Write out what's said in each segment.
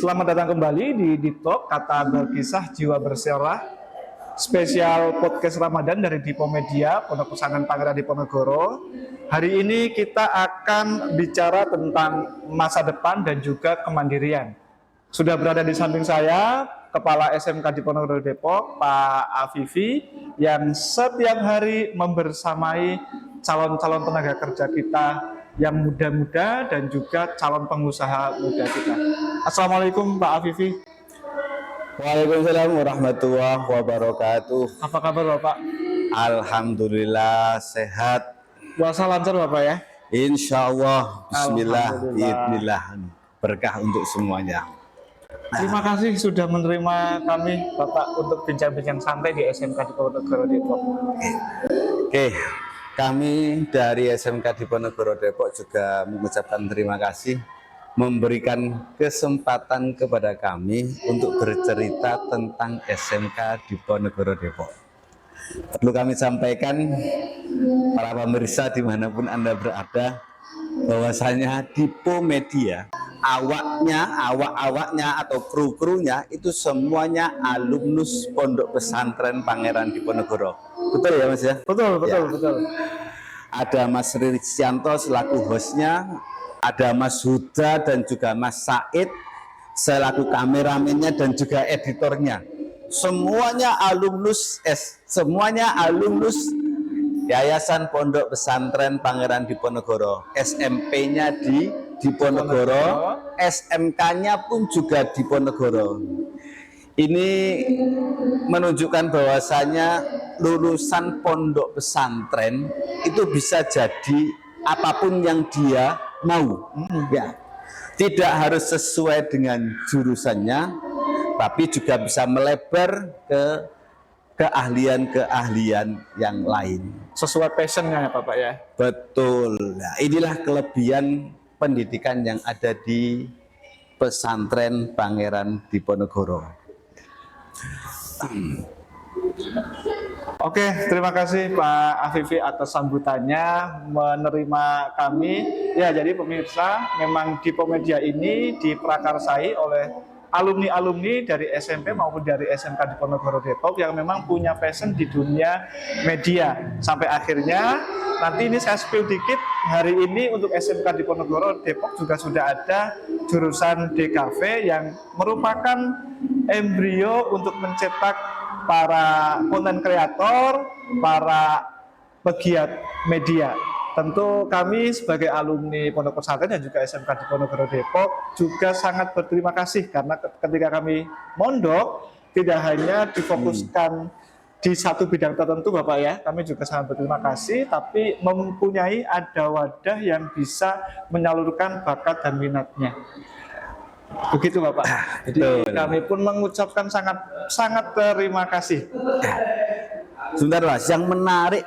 Selamat datang kembali di Ditalk, kata berkisah jiwa berserah, spesial podcast Ramadan dari Dipo Media, Pondok Pesantren Pangeran Diponegoro. Hari ini kita akan bicara tentang masa depan dan juga kemandirian. Sudah berada di samping saya, Kepala SMK Diponegoro Depok, Pak Afifi, yang setiap hari membersamai calon-calon tenaga kerja kita yang muda-muda dan juga calon pengusaha muda kita. Assalamualaikum Pak Afifi. Waalaikumsalam warahmatullahi wabarakatuh. Apa kabar Bapak? Alhamdulillah sehat. Puasa lancar Bapak ya? Insya Allah. Bismillah. Alhamdulillah. Berkah untuk semuanya. Terima kasih sudah menerima kami Bapak untuk bincang-bincang santai di SMK Diponegoro Depok. Oke, kami dari SMK Diponegoro Depok juga mengucapkan terima kasih memberikan kesempatan kepada kami untuk bercerita tentang SMK Diponegoro Depok. Perlu kami sampaikan para pemirsa dimanapun Anda berada, bahwasanya Dipo Media, awak-awaknya atau kru-krunya itu semuanya alumnus Pondok Pesantren Pangeran Diponegoro. Betul ya Mas ya? Betul. Ada Mas Ricianto selaku hostnya, ada Mas Huda dan juga Mas Said selaku kameramennya dan juga editornya. Semuanya alumnus Yayasan Pondok Pesantren Pangeran Diponegoro. SMP-nya di Diponegoro, SMK-nya pun juga Diponegoro. Ini menunjukkan bahwasanya lulusan pondok pesantren itu bisa jadi apapun yang dia mau, ya. Tidak harus sesuai dengan jurusannya, tapi juga bisa melebar ke keahlian-keahlian yang lain. Sesuai passionnya ya Bapak ya? Betul. Nah, inilah kelebihan pendidikan yang ada di pesantren Pangeran Diponegoro. Oke, terima kasih Pak Afifi atas sambutannya menerima kami. Ya, jadi pemirsa, memang Dipo Media ini diprakarsai oleh alumni-alumni dari SMP maupun dari SMK Diponegoro Depok yang memang punya passion di dunia media. Sampai akhirnya, nanti ini saya spill dikit, hari ini untuk SMK Diponegoro Depok juga sudah ada jurusan DKV yang merupakan embrio untuk mencetak para konten kreator, para pegiat media. Tentu kami sebagai alumni Pondok Pesantren dan juga SMK Diponegoro Depok juga sangat berterima kasih karena ketika kami mondok tidak hanya difokuskan di satu bidang tertentu Bapak ya, kami juga sangat berterima kasih, tapi mempunyai ada wadah yang bisa menyalurkan bakat dan minatnya. Begitu Bapak. Jadi kami pun mengucapkan sangat terima kasih. Sebentar Mas, yang menarik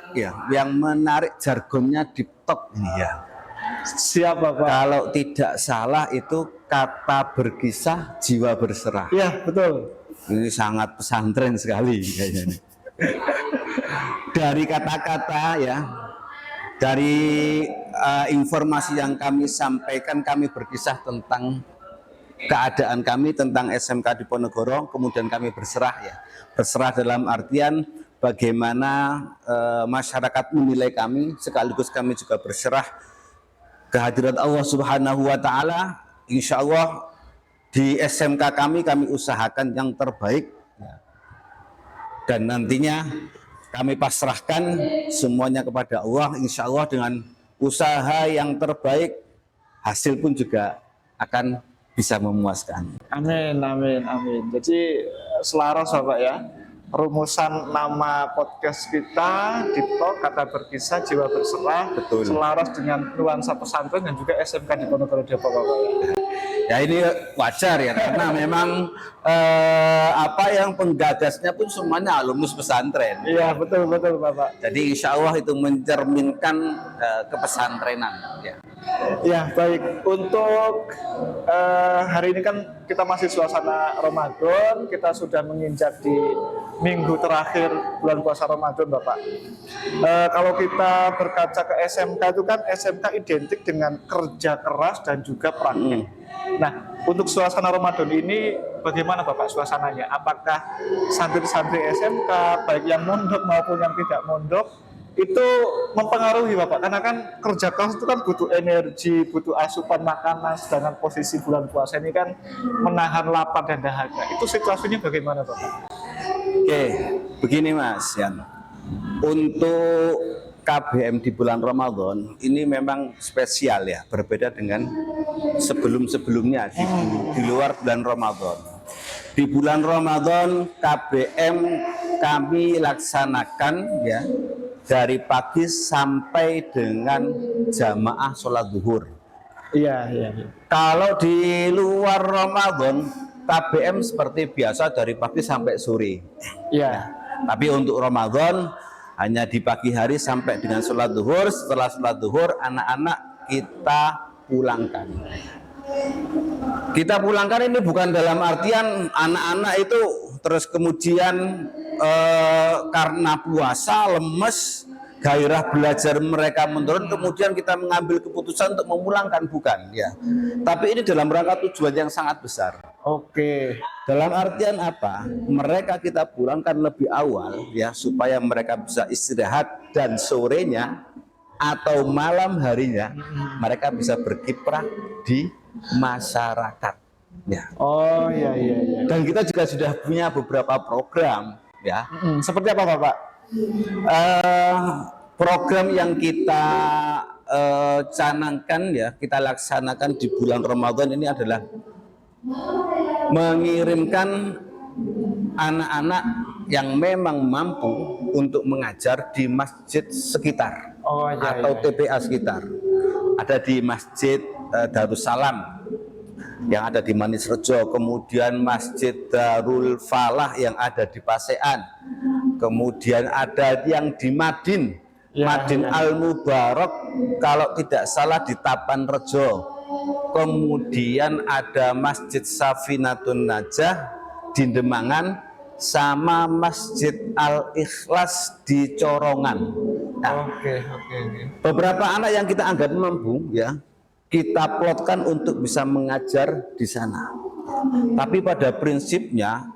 jargonnya TikTok ini ya. Siap Bapak. Kalau tidak salah itu kata berkisah jiwa berserah. Iya betul. Ini sangat pesantren sekali kayaknya ini. Dari kata-kata ya, dari informasi yang kami sampaikan, kami berkisah tentang keadaan kami tentang SMK Diponegoro, kemudian kami berserah ya. Berserah dalam artian bagaimana masyarakat menilai kami, sekaligus kami juga berserah kehadirat Allah Subhanahu wa taala. Insya Allah di SMK kami usahakan yang terbaik ya. Dan nantinya kami pasrahkan semuanya kepada Allah. Insya Allah dengan usaha yang terbaik, hasil pun juga akan bisa memuaskan. Amin. Jadi selaras Bapak ya, rumusan nama podcast kita Ditalk, kata berkisah jiwa berserah. Betul. Selaras dengan nuansa pesantren dan juga SMK Diponegoro Depok Bapak ya. Ya ini wajar ya, karena memang apa yang penggagasnya pun semuanya alumnus pesantren. Iya betul Bapak. Jadi insya Allah itu mencerminkan kepesantrenan ya. Ya baik, untuk hari ini kan kita masih suasana Ramadan, kita sudah menginjak di minggu terakhir bulan puasa Ramadan Bapak. Kalau kita berkaca ke SMK itu kan SMK identik dengan kerja keras dan juga praktek. Nah, untuk suasana Ramadan ini bagaimana Bapak suasananya? Apakah santri-santri SMK baik yang mondok maupun yang tidak mondok itu mempengaruhi Bapak? Karena kan kerja keras itu kan butuh energi, butuh asupan makanan, sedangkan posisi bulan puasa ini kan menahan lapar dan dahaga. Itu situasinya bagaimana Bapak? Oke, begini Mas Yan. Untuk KBM di bulan Ramadan ini memang spesial ya, berbeda dengan sebelum-sebelumnya di luar bulan Ramadan. Di bulan Ramadan KBM kami laksanakan ya dari pagi sampai dengan jamaah sholat zuhur. Iya. Kalau di luar Ramadan KBM seperti biasa dari pagi sampai sore. Iya. Tapi untuk Ramadan hanya di pagi hari sampai dengan sholat zuhur. Setelah sholat zuhur anak-anak kita pulangkan. Kita pulangkan ini bukan dalam artian anak-anak itu terus kemudian karena puasa lemes, gairah belajar mereka menurun, kemudian kita mengambil keputusan untuk memulangkan, bukan ya. Tapi ini dalam rangka tujuan yang sangat besar. Oke. Dalam artian apa? Mereka kita pulangkan lebih awal ya supaya mereka bisa istirahat dan sorenya atau malam harinya mereka bisa berkiprah di masyarakat. Ya. Oh iya. Dan kita juga sudah punya beberapa program ya. Seperti apa Bapak? Program yang kita canangkan ya, kita laksanakan di bulan Ramadan ini adalah mengirimkan anak-anak yang memang mampu untuk mengajar di masjid sekitar atau TPA sekitar. Ada di Masjid Darussalam yang ada di Manisrejo, kemudian Masjid Darul Falah yang ada di Pasean, kemudian ada yang di Madin, Madin Al Mubarak kalau tidak salah di Tapanrejo, kemudian ada Masjid Safinatun Najah di Demangan, sama Masjid Al Ikhlas di Corongan. Nah, Oke. beberapa anak yang kita anggap mampu ya kita plotkan untuk bisa mengajar di sana. Tapi pada prinsipnya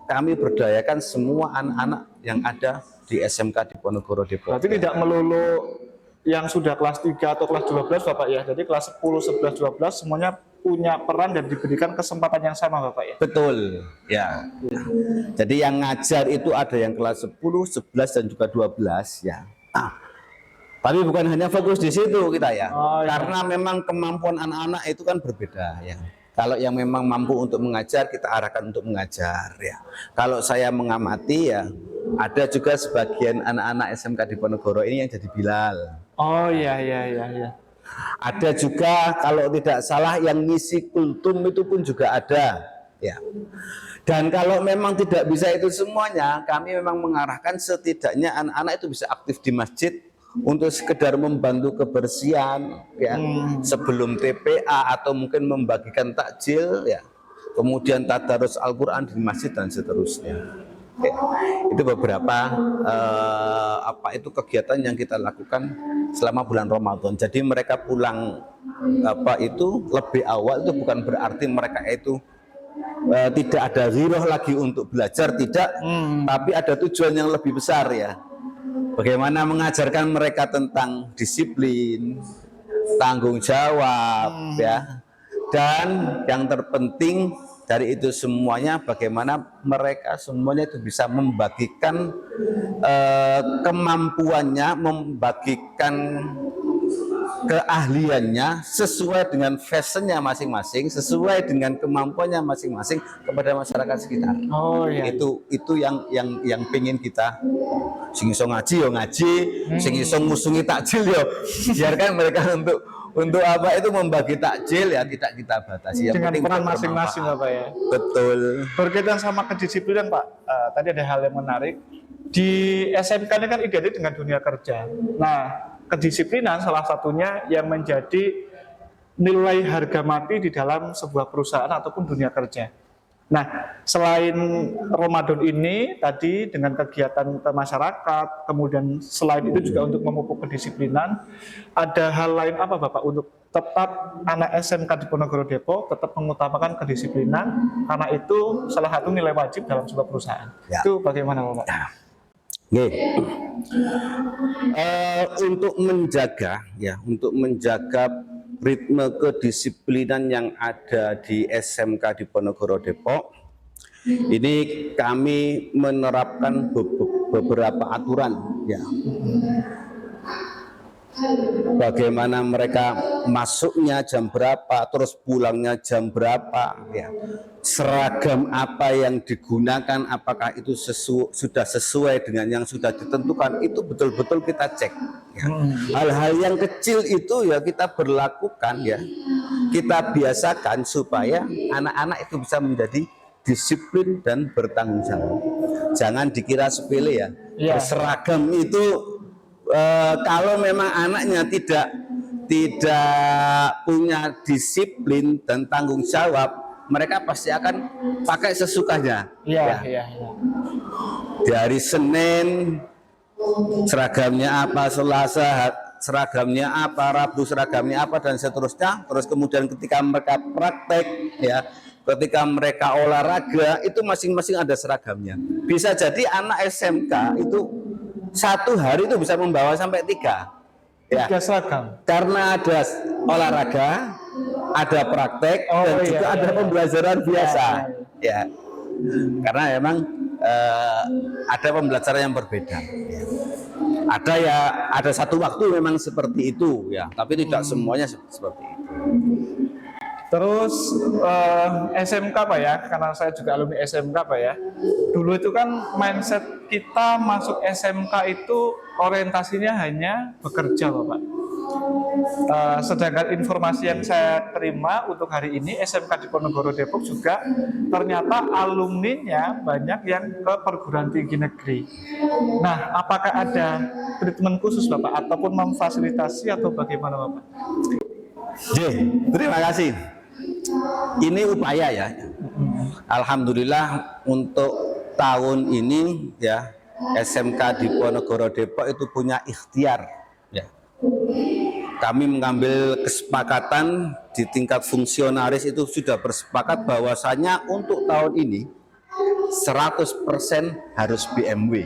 kami berdayakan semua anak-anak yang ada di SMK Diponegoro Depok. Berarti tidak melulu yang sudah kelas 3 atau kelas 12 Bapak ya. Jadi kelas 10, 11, 12 semuanya punya peran dan diberikan kesempatan yang sama Bapak ya. Betul ya. Jadi yang ngajar itu ada yang kelas 10, 11 dan juga 12 ya. Tapi bukan hanya fokus di situ kita ya. Karena memang kemampuan anak-anak itu kan berbeda ya. Kalau yang memang mampu untuk mengajar, kita arahkan untuk mengajar ya. Kalau saya mengamati ya, ada juga sebagian anak-anak SMK Diponegoro ini yang jadi Bilal. Oh iya. Ada juga kalau tidak salah yang ngisi kultum itu pun juga ada ya. Dan kalau memang tidak bisa itu semuanya, kami memang mengarahkan setidaknya anak-anak itu bisa aktif di masjid untuk sekedar membantu kebersihan ya, sebelum TPA atau mungkin membagikan takjil ya, kemudian tadarus Al-Quran di masjid dan seterusnya. Itu beberapa kegiatan yang kita lakukan selama bulan Ramadan. Jadi mereka pulang itu lebih awal itu bukan berarti mereka itu tidak ada ghiroh lagi untuk belajar, tidak, tapi ada tujuan yang lebih besar ya. Bagaimana mengajarkan mereka tentang disiplin, tanggung jawab ya. Dan yang terpenting dari itu semuanya bagaimana mereka semuanya itu bisa membagikan kemampuannya, membagikan keahliannya sesuai dengan fashionnya masing-masing, sesuai dengan kemampuannya masing-masing kepada masyarakat sekitar. Oh iya. Itu yang pengen kita. Sing iso ngaji yo ngaji, sing iso ngusungi takjil yo biarkan mereka untuk apa itu membagi takjil ya, tidak kita batasi. Dengan peran masing-masing Bapak ya. Betul. Berkaitan sama kedisiplinan Pak, tadi ada hal yang menarik. Di SMK ini kan identik dengan dunia kerja. Nah, kedisiplinan salah satunya yang menjadi nilai harga mati di dalam sebuah perusahaan ataupun dunia kerja. Nah, selain Ramadan ini tadi dengan kegiatan ke masyarakat, kemudian selain itu juga untuk memupuk kedisiplinan, ada hal lain apa Bapak untuk tetap anak SMK di Ponorogo Depok tetap mengutamakan kedisiplinan, karena itu salah satu nilai wajib dalam sebuah perusahaan. Ya. Itu bagaimana Bapak? Oke. Untuk menjaga ritme kedisiplinan yang ada di SMK di Ponorogo Depok, ini kami menerapkan beberapa aturan, ya. Bagaimana mereka masuknya jam berapa, terus pulangnya jam berapa, ya. Seragam apa yang digunakan, apakah itu sudah sesuai dengan yang sudah ditentukan, itu betul-betul kita cek, ya. Hal-hal yang kecil itu ya kita berlakukan, ya, kita biasakan supaya anak-anak itu bisa menjadi disiplin dan bertanggung jawab. Jangan dikira sepele, ya. Berseragam itu kalau memang anaknya tidak punya disiplin dan tanggung jawab, mereka pasti akan pakai sesukanya. Iya. Di hari Senin seragamnya apa, Selasa seragamnya apa, Rabu seragamnya apa, dan seterusnya. Terus kemudian ketika mereka praktek, ya, ketika mereka olahraga, itu masing-masing ada seragamnya. Bisa jadi anak SMK itu satu hari itu bisa membawa sampai 3 seragam. Karena ada olahraga, ada praktek, dan juga ada pembelajaran biasa. Ya. Karena memang ada pembelajaran yang berbeda. Ya. Ada satu waktu memang seperti itu, ya, tapi tidak semuanya seperti itu. Terus SMK Pak ya, karena saya juga alumni SMK Pak ya. Dulu itu kan mindset kita masuk SMK itu orientasinya hanya bekerja Bapak. Sedangkan informasi yang saya terima untuk hari ini, SMK di Ponorogo Depok juga ternyata alumninya banyak yang ke perguruan tinggi negeri. Nah, apakah ada treatment khusus Bapak ataupun memfasilitasi atau bagaimana Bapak? Terima kasih. Ini upaya, ya. Alhamdulillah untuk tahun ini, ya, SMK di Ponorogo Depok itu punya ikhtiar, ya. Kami mengambil kesepakatan di tingkat fungsionaris, itu sudah bersepakat bahwasanya untuk tahun ini 100% harus BMW.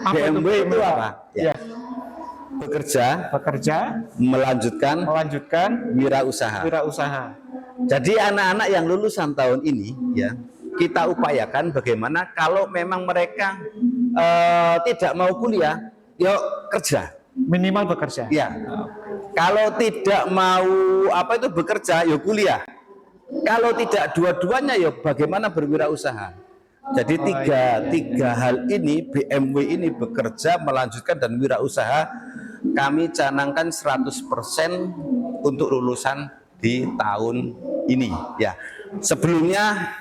BMW itu apa? Ya. Bekerja, melanjutkan wirausaha. Jadi anak-anak yang lulusan tahun ini, ya, kita upayakan bagaimana kalau memang mereka tidak mau kuliah, yuk kerja. Minimal bekerja. Ya. Kalau tidak mau bekerja, yuk kuliah. Kalau tidak dua-duanya, yuk bagaimana berwirausaha. Jadi tiga hal ini, BMW ini bekerja, melanjutkan, dan wirausaha, kami canangkan 100% untuk lulusan di tahun ini, ya. Sebelumnya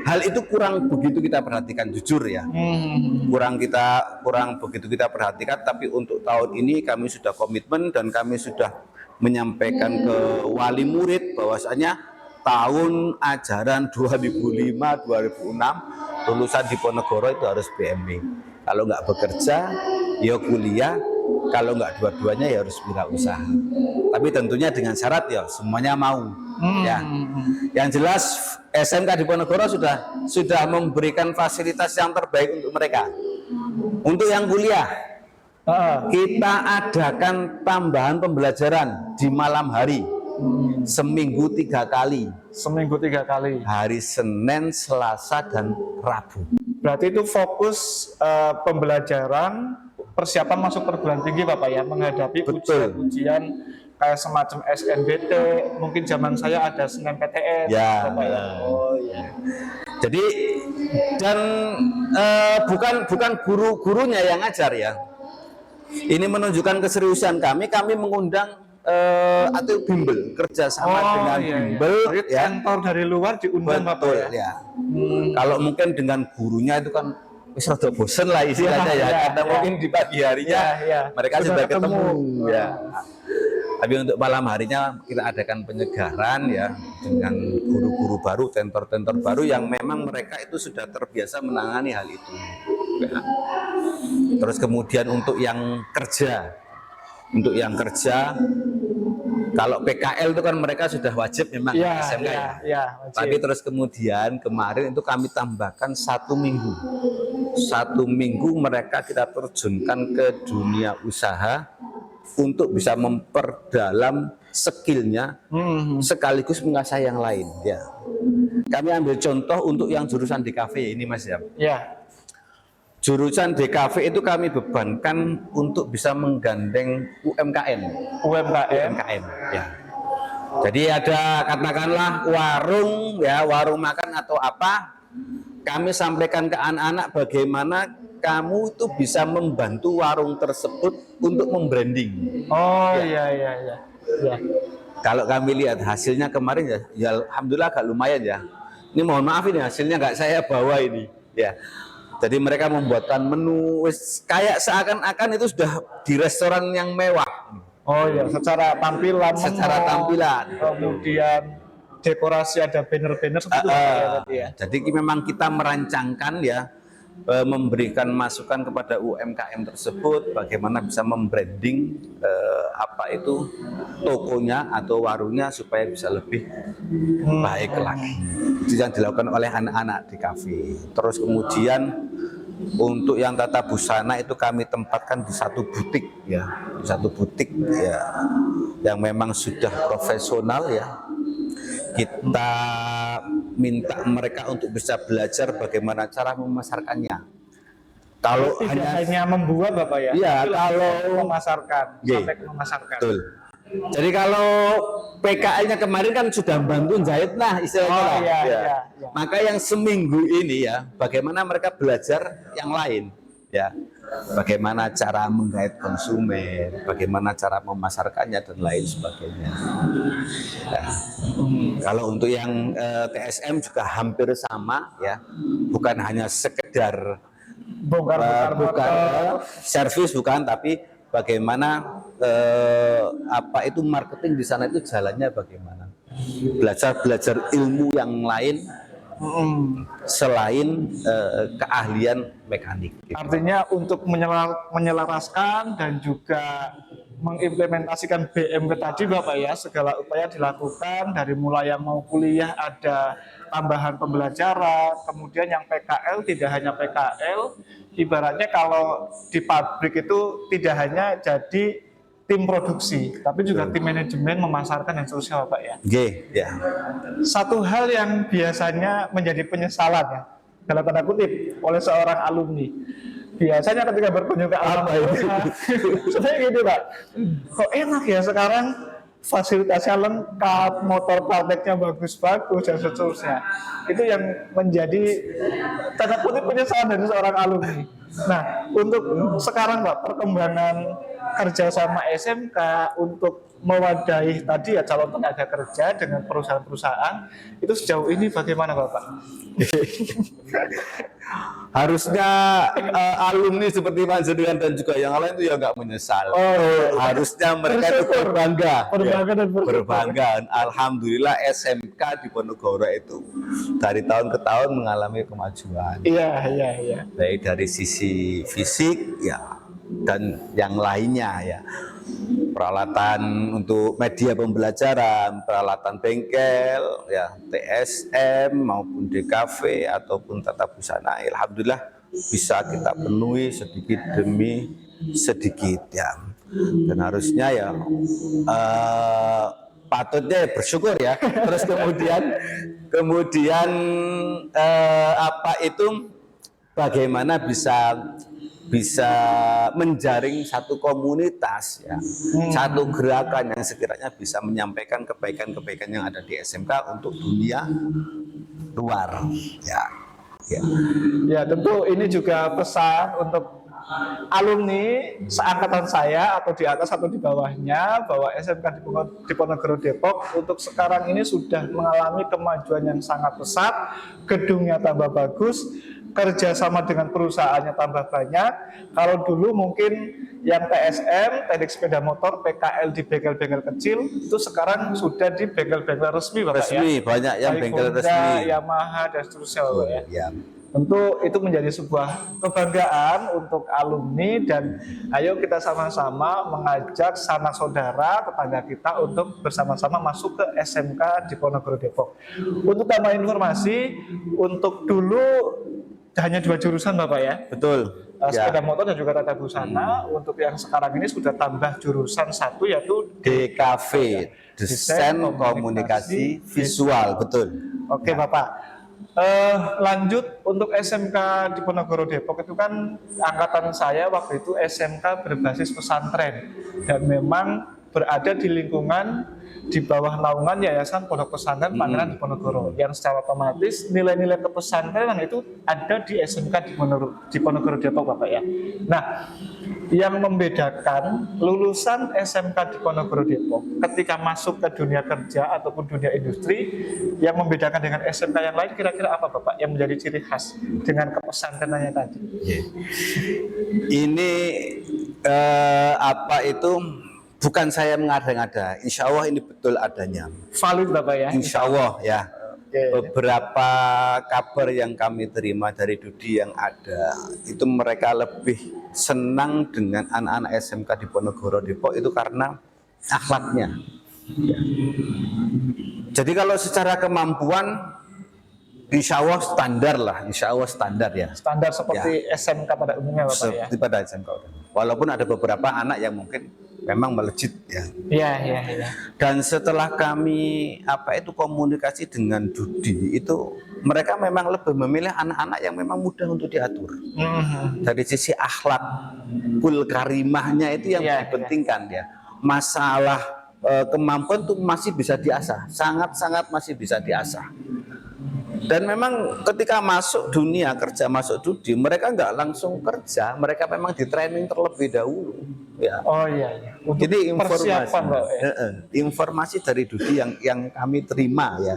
hal itu kurang begitu kita perhatikan, jujur, ya. Kurang begitu kita perhatikan, tapi untuk tahun ini kami sudah komitmen dan kami sudah menyampaikan ke wali murid bahwasanya tahun ajaran 2005-2006 lulusan di Ponorogo itu harus BMW. Kalau nggak bekerja, ya kuliah. Kalau nggak dua-duanya, ya harus wirausaha. Tapi tentunya dengan syarat, ya semuanya mau. Ya. Yang jelas SMK di Ponorogo sudah memberikan fasilitas yang terbaik untuk mereka. Untuk yang kuliah, kita adakan tambahan pembelajaran di malam hari. Seminggu 3 kali. Hari Senin, Selasa, dan Rabu. Berarti itu fokus pembelajaran persiapan masuk perguruan tinggi Bapak ya, menghadapi ujian-ujian kayak semacam SNBT, mungkin zaman saya ada SNMPTN. Ya. Bapak ya. Oh ya. Jadi dan bukan guru-gurunya yang ngajar, ya. Ini menunjukkan keseriusan kami mengundang atau bimbel, kerjasama dengan bimbel, ya. Kantor dari luar diundang Bapak ya. Kalau mungkin dengan gurunya itu kan wis rada bosen lah istilahnya, ya. Karena mungkin di pagi harinya mereka sudah ketemu, ya. Tapi untuk malam harinya kita adakan penyegaran, ya, dengan guru-guru baru, tentor-tentor baru yang memang mereka itu sudah terbiasa menangani hal itu, ya. Terus kemudian untuk yang kerja Kalau PKL itu kan mereka sudah wajib memang Iya, SMK iya, ya. iya, wajib. Tapi terus kemudian kemarin itu kami tambahkan 1 minggu. 1 minggu mereka kita terjunkan ke dunia usaha untuk bisa memperdalam skillnya sekaligus mengasah yang lain. Ya. Kami ambil contoh untuk yang jurusan DKV ini Mas ya. Ya. Jurusan DKV itu kami bebankan untuk bisa menggandeng UMKM. UMKM ya. Jadi ada katakanlah warung ya, warung makan atau apa, kami sampaikan ke anak-anak bagaimana kamu itu bisa membantu warung tersebut untuk membranding. Oh iya iya iya. Ya. Kalau kami lihat hasilnya kemarin ya alhamdulillah agak lumayan ya. Ini mohon maaf ini hasilnya nggak saya bawa ini ya. Jadi mereka membuatkan menu kayak seakan-akan itu sudah di restoran yang mewah. Oh iya, secara tampilan, kemudian dekorasi ada banner-banner seperti itu ya. Jadi memang kita merancangkan ya, memberikan masukan kepada UMKM tersebut bagaimana bisa membranding apa itu tokonya atau warungnya supaya bisa lebih baik lagi. Itu yang dilakukan oleh anak-anak di kafe. Terus kemudian untuk yang tata busana itu kami tempatkan di satu butik ya, di satu butik ya yang memang sudah profesional ya. Kita minta mereka untuk bisa belajar bagaimana cara memasarkannya. Kalau hanya membuat Bapak ya, iya, kalau memasarkan, sampai memasarkan. Betul. Jadi kalau PKL-nya kemarin kan sudah bantu jahit lah istilahnya. Oh, iya, ya. Iya. Maka yang seminggu ini ya, bagaimana mereka belajar yang lain ya. Bagaimana cara menggait konsumen, bagaimana cara memasarkannya dan lain sebagainya. Ya. Kalau untuk yang TSM juga hampir sama ya, bukan hanya sekedar bongkar servis bukan, tapi bagaimana apa itu marketing di sana itu jalannya bagaimana. Belajar ilmu yang lain selain keahlian mekanik. Artinya untuk menyelaraskan dan juga mengimplementasikan BMW tadi Bapak ya, segala upaya dilakukan dari mulai yang mau kuliah ada tambahan pembelajaran, kemudian yang PKL tidak hanya PKL, ibaratnya kalau di pabrik itu tidak hanya jadi tim produksi, tapi juga tim manajemen memasarkan dan seterusnya Bapak ya. Ya. Satu hal yang biasanya menjadi penyesalan ya, dalam tanda kutip oleh seorang alumni. Biasanya ketika berkunjung ke alumni, sebenarnya gini Pak, kok enak ya sekarang fasilitasnya lengkap, motor prakteknya bagus-bagus dan seterusnya. Itu yang menjadi tanda kutip penyesalan dari seorang alumni. Nah, untuk sekarang Pak, perkembangan kerjasama SMK untuk mewadahi tadi ya calon tenaga kerja dengan perusahaan-perusahaan itu sejauh ini bagaimana Bapak? Harusnya alumni seperti Pak Jenengan dan juga yang lain itu ya nggak menyesal. Harusnya mereka itu berbangga. Alhamdulillah SMK di Ponorogo itu dari tahun ke tahun mengalami kemajuan. Iya. Baik dari sisi fisik ya dan yang lainnya ya. Peralatan untuk media pembelajaran, peralatan bengkel, ya TSM maupun DKV ataupun tata busana, alhamdulillah bisa kita penuhi sedikit demi sedikit ya. Dan harusnya ya patutnya bersyukur ya. Terus kemudian apa itu bagaimana bisa menjaring satu komunitas ya, satu gerakan yang sekiranya bisa menyampaikan kebaikan-kebaikan yang ada di SMK untuk dunia luar ya. Ya tentu ini juga pesan untuk alumni seangkatan saya atau di atas atau di bawahnya bahwa SMK di Ponorogo Depok untuk sekarang ini sudah mengalami kemajuan yang sangat pesat, gedungnya tambah bagus, kerjasama dengan perusahaannya tambah banyak. Kalau dulu mungkin yang TSM, teknik sepeda motor, PKL di bengkel-bengkel kecil, itu sekarang sudah di bengkel-bengkel resmi Bapak resmi, ya? Banyak yang bengkel resmi, Yamaha dan seterusnya Bapak ya. Tentu itu menjadi sebuah kebanggaan untuk alumni dan ayo kita sama-sama mengajak sanak saudara tetangga kita untuk bersama-sama masuk ke SMK Diponegoro Depok. Untuk tambah informasi, untuk dulu hanya 2 jurusan Bapak ya. Betul. Sepeda motor dan juga tata busana. Untuk yang sekarang ini sudah tambah jurusan 1 yaitu DKV, Desain Komunikasi Visual, betul. Oke Bapak. Lanjut untuk SMK Diponegoro Depok itu kan angkatan saya waktu itu SMK berbasis pesantren dan memang berada di lingkungan di bawah naungan Yayasan Pondok Pesantren Pangeran Diponegoro yang secara otomatis nilai-nilai kepesantrenan itu ada di SMK Diponegoro Depok Bapak ya. Nah, yang membedakan lulusan SMK Diponegoro Depok ketika masuk ke dunia kerja ataupun dunia industri, yang membedakan dengan SMK yang lain kira-kira apa Bapak yang menjadi ciri khas dengan kepesantrenannya tadi? Ini apa itu bukan saya mengada-ngada, insya Allah ini betul adanya. Valid Bapak ya? Insya Allah ya. Oke. Beberapa kabar yang kami terima dari Dudi yang ada, itu mereka lebih senang dengan anak-anak SMK Diponegoro Depok itu karena akhlaknya. Ya. Jadi kalau secara kemampuan, insya Allah standar lah, insya Allah standar ya. Standar seperti SMK pada umumnya Bapak ya? Seperti pada SMK. Walaupun ada beberapa anak yang mungkin memang melejit ya. Iya. Dan setelah kami komunikasi dengan Dudi itu, mereka memang lebih memilih anak-anak yang memang mudah untuk diatur. Dari sisi akhlakul karimahnya itu yang dipentingkan ya. Masalah kemampuan itu masih bisa diasah, sangat-sangat masih bisa diasah. Dan memang ketika masuk dunia kerja, masuk Dudi, mereka nggak langsung kerja, mereka memang di training terlebih dahulu. Ya. Oh iya. Untuk Jadi informasi dari Dudi yang kami terima ya,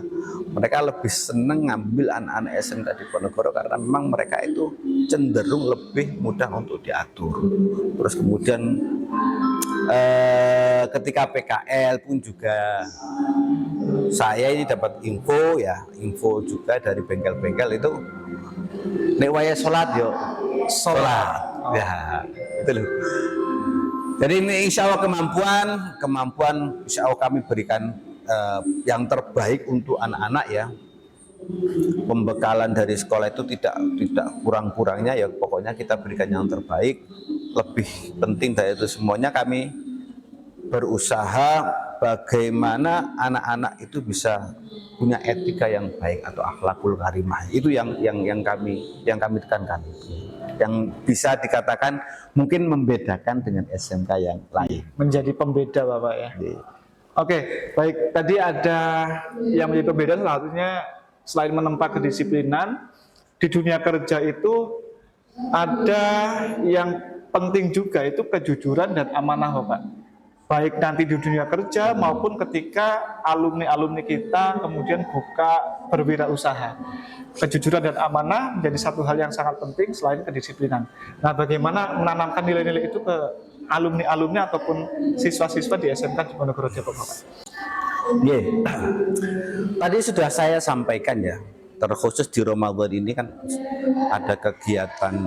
mereka lebih senang ngambil anak-anak SMK Diponegoro karena memang mereka itu cenderung lebih mudah untuk diatur. Terus kemudian ketika PKL pun juga saya ini dapat info juga dari bengkel-bengkel itu, nek waya sholat ya, itu loh. Jadi ini insya Allah kemampuan insya Allah kami berikan yang terbaik untuk anak-anak ya. Pembekalan dari sekolah itu tidak kurang-kurangnya ya, pokoknya kita berikan yang terbaik. Lebih penting dari itu semuanya, kami berusaha bagaimana anak-anak itu bisa punya etika yang baik atau akhlakul karimah. Itu yang kami tekankan, yang bisa dikatakan mungkin membedakan dengan SMK yang lain. Menjadi pembeda Bapak ya. Oke, baik. Tadi ada yang menjadi pembeda, salah satunya selain menempa kedisiplinan di dunia kerja itu ada yang penting juga, itu kejujuran dan amanah Bapak. Baik nanti di dunia kerja maupun ketika alumni-alumni kita kemudian buka berwirausaha. Kejujuran dan amanah menjadi satu hal yang sangat penting selain kedisiplinan. Nah, bagaimana menanamkan nilai-nilai itu ke alumni-alumni ataupun siswa-siswa di SMK Diponegoro Depok Bapak? Tadi sudah saya sampaikan ya, terkhusus di Ramadan ini kan ada kegiatan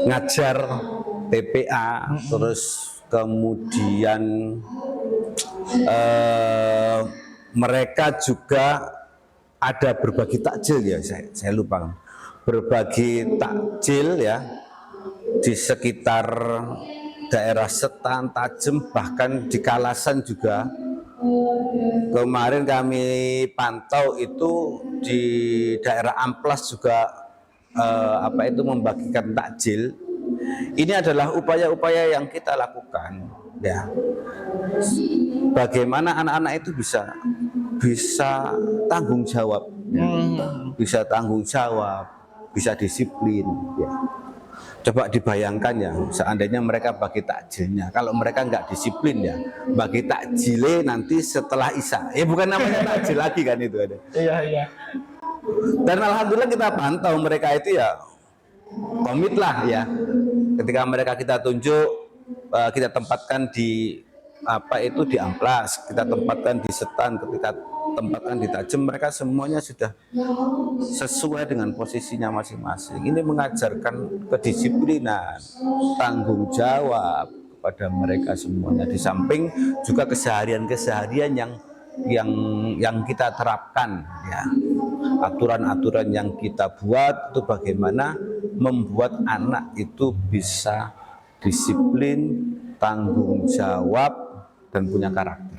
ngajar TPA, terus kemudian mereka juga ada berbagi takjil ya, saya lupa, berbagi takjil ya di sekitar daerah Setan, Tajem, bahkan di Kalasan juga. Kemarin kami pantau itu di daerah Amplas juga membagikan takjil. Ini adalah upaya-upaya yang kita lakukan ya. Bagaimana anak-anak itu bisa tanggung jawab ya. Bisa tanggung jawab, bisa disiplin ya. Coba dibayangkan ya, seandainya mereka bagi takjilnya, kalau mereka nggak disiplin ya, bagi takjilnya nanti setelah Isya, bukan namanya takjil lagi kan itu ada. Iya. Dan alhamdulillah kita pantau mereka itu ya komit lah ya. Ketika mereka kita tunjuk, kita tempatkan di di Amplas, kita tempatkan di Setan, ketika tempatkan di Tajem, mereka semuanya sudah sesuai dengan posisinya masing-masing. Ini mengajarkan kedisiplinan, tanggung jawab kepada mereka semuanya. Di samping juga keseharian-keseharian yang kita terapkan, ya, aturan-aturan yang kita buat itu bagaimana membuat anak itu bisa disiplin, tanggung jawab, dan punya karakter.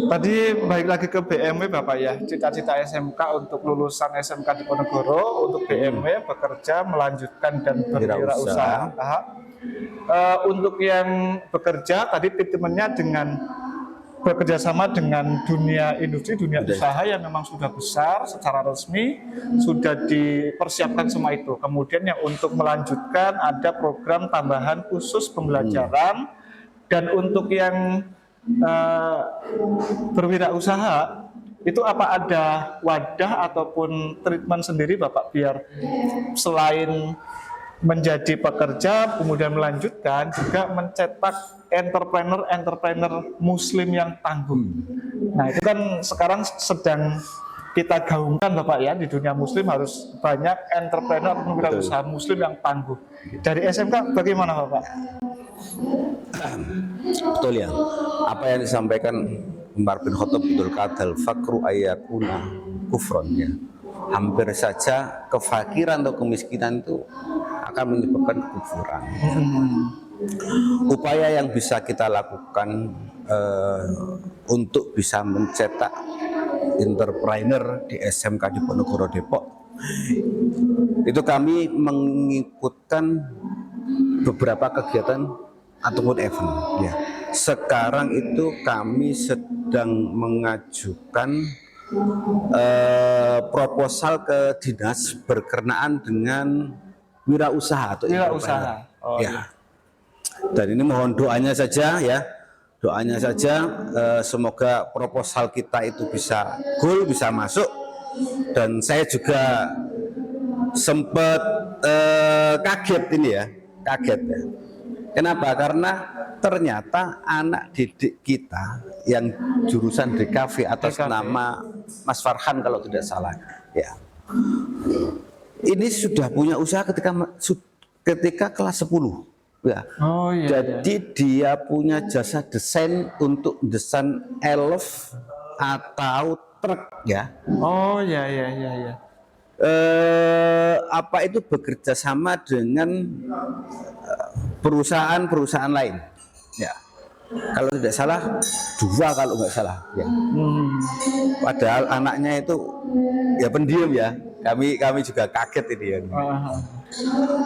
Tadi balik lagi ke BMW Bapak ya, cita-cita SMK untuk lulusan SMK Diponegoro untuk BMW bekerja, melanjutkan dan berwirausaha. Untuk yang bekerja tadi treatmentnya dengan bekerja sama dengan dunia industri, dunia usaha yang memang sudah besar secara resmi, sudah dipersiapkan semua itu. Kemudian yang untuk melanjutkan ada program tambahan khusus pembelajaran, dan untuk yang berwirausaha itu apa ada wadah ataupun treatment sendiri Bapak biar selain menjadi pekerja kemudian melanjutkan juga mencetak entrepreneur muslim yang tangguh. Nah itu kan sekarang sedang kita gaungkan Bapak ya, di dunia muslim harus banyak entrepreneur atau wirausaha muslim yang tangguh. Dari SMK bagaimana Bapak? Betul ya, apa yang disampaikan Umar bin Khattab betul, kadal fakru ayakuna kufron ya. Hampir saja kefakiran atau kemiskinan itu akan menyebabkan kekufuran. Upaya yang bisa kita lakukan untuk bisa mencetak entrepreneur di SMK Diponegoro Depok, itu kami mengikutkan beberapa kegiatan ataupun event ya. Sekarang itu kami sedang mengajukan proposal ke dinas berkenaan dengan wirausaha atau wirausaha. Ya. Dan ini mohon doanya saja ya, doanya saja semoga proposal kita itu bisa goal, bisa masuk. Dan saya juga sempat kaget ini ya, kaget ya. Kenapa? Karena ternyata anak didik kita yang jurusan DKV atas nama Mas Farhan kalau tidak salah, ya, ini sudah punya usaha ketika kelas 10. Ya. Oh, iya, jadi dia punya jasa desain untuk desain elf atau truk ya. Oh ya ya ya ya. Apa itu bekerja sama dengan perusahaan-perusahaan lain ya. Kalau tidak salah 2 kalau nggak salah ya. Padahal anaknya itu ya pendiam ya. Kami juga kaget ini ya.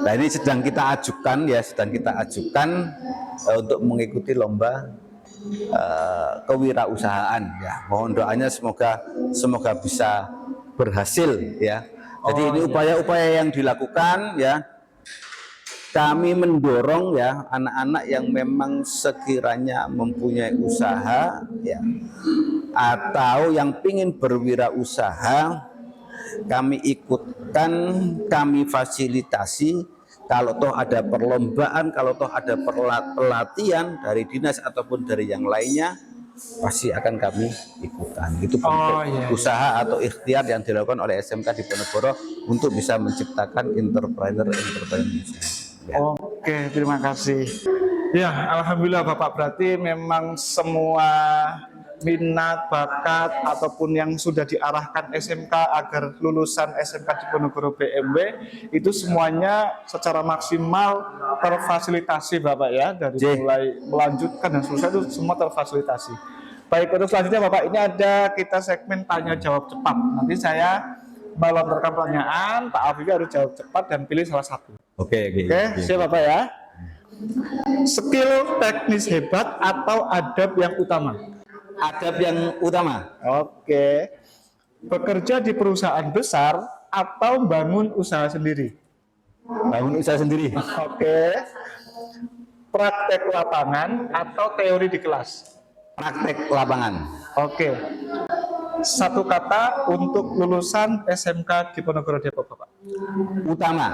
Nah ini sedang kita ajukan ya, untuk mengikuti lomba kewirausahaan ya. Mohon doanya semoga bisa berhasil ya. Jadi ini upaya-upaya yang dilakukan ya. Kami mendorong ya anak-anak yang memang sekiranya mempunyai usaha ya, atau yang ingin berwirausaha, kami ikutkan, kami fasilitasi. Kalau toh ada perlombaan, kalau toh ada pelatihan dari dinas ataupun dari yang lainnya, pasti akan kami ikutan. Itu usaha atau ikhtiar yang dilakukan oleh SMK Diponegoro untuk bisa menciptakan entrepreneur. Ya. Oke, terima kasih. Ya, alhamdulillah Bapak, berarti memang semua minat, bakat ataupun yang sudah diarahkan SMK agar lulusan SMK Diponegoro BMW itu semuanya secara maksimal terfasilitasi Bapak ya, dari mulai melanjutkan dan selesai itu semua terfasilitasi. Baik, untuk selanjutnya Bapak, ini ada kita segmen tanya jawab cepat. Nanti saya melontarkan pertanyaan, Pak Afifi harus jawab cepat dan pilih salah satu. Oke, siap Bapak ya. Skill teknis hebat atau adab yang utama? Adab yang utama. Oke. Bekerja di perusahaan besar atau bangun usaha sendiri? Bangun usaha sendiri. Oke. Praktek lapangan atau teori di kelas? Praktek lapangan. Oke. Satu kata untuk lulusan SMK Diponegoro Depok Bapak. Utama.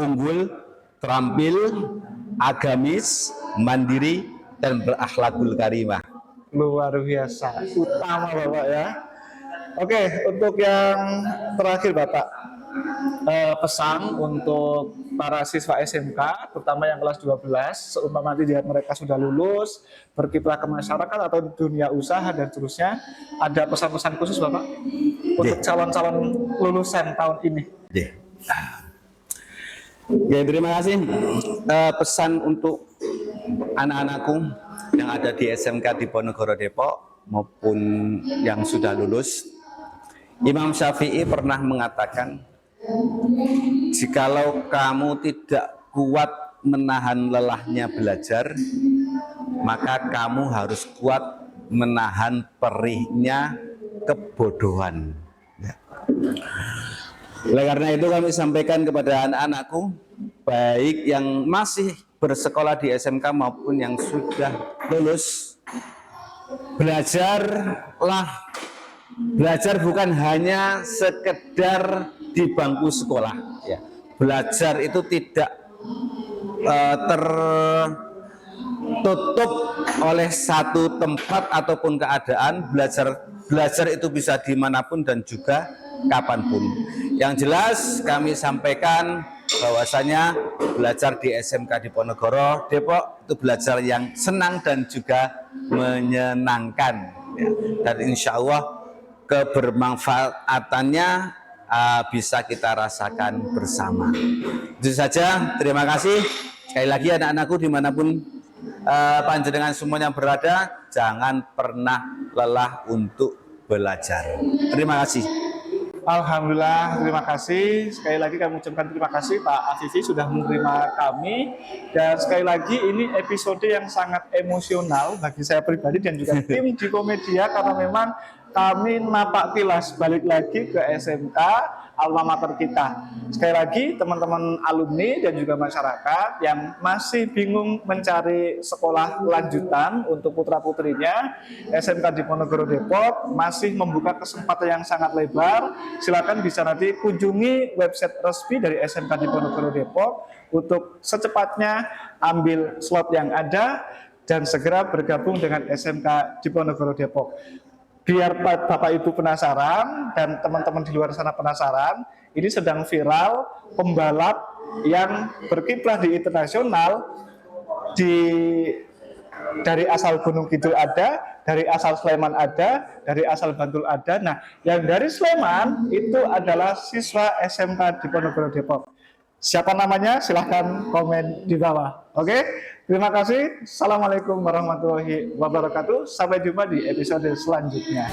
Unggul, terampil, agamis, mandiri, dan berakhlakul karimah. luar biasa, utama Bapak ya. Oke, untuk yang terakhir Bapak, pesan untuk para siswa SMK, terutama yang kelas 12, seumpama nanti mereka sudah lulus, berkiprah ke masyarakat atau dunia usaha dan seterusnya, ada pesan-pesan khusus Bapak untuk calon-calon lulusan tahun ini? Ya, terima kasih. Pesan untuk anak-anakku yang ada di SMK Diponegoro Depok maupun yang sudah lulus, Imam Syafi'i pernah mengatakan, jikalau kamu tidak kuat menahan lelahnya belajar, maka kamu harus kuat menahan perihnya kebodohan. Ya. Oleh karena itu kami sampaikan kepada anak-anakku, baik yang masih bersekolah di SMK maupun yang sudah lulus, belajar bukan hanya sekedar di bangku sekolah. Ya. Belajar itu tidak tertutup oleh satu tempat ataupun keadaan. Belajar itu bisa dimanapun dan juga kapanpun. Yang jelas kami sampaikan bahwasanya belajar di SMK Diponegoro Depok itu belajar yang senang dan juga menyenangkan. Ya. Dan insya Allah kebermanfaatannya bisa kita rasakan bersama. Itu saja, terima kasih. Sekali lagi anak-anakku dimanapun panjenengan semuanya berada, jangan pernah lelah untuk belajar. Terima kasih. Alhamdulillah, terima kasih. Sekali lagi kami ucapkan terima kasih Pak Afifi sudah menerima kami. Dan sekali lagi ini episode yang sangat emosional bagi saya pribadi dan juga tim di Komedia, karena memang kami napak tilas balik lagi ke SMK alma mater kita. Sekali lagi teman-teman alumni dan juga masyarakat yang masih bingung mencari sekolah lanjutan untuk putra-putrinya, SMK Diponegoro Depok masih membuka kesempatan yang sangat lebar. Silakan bisa nanti kunjungi website resmi dari SMK Diponegoro Depok untuk secepatnya ambil slot yang ada dan segera bergabung dengan SMK Diponegoro Depok. Biar Bapak Ibu penasaran dan teman-teman di luar sana penasaran, ini sedang viral pembalap yang berkiprah di internasional, dari asal Gunung Kidul ada, dari asal Sleman ada, dari asal Bantul ada. Nah, yang dari Sleman itu adalah siswa SMK Diponegoro Depok. Siapa namanya? Silahkan komen di bawah. Oke? Terima kasih. Assalamualaikum warahmatullahi wabarakatuh. Sampai jumpa di episode selanjutnya.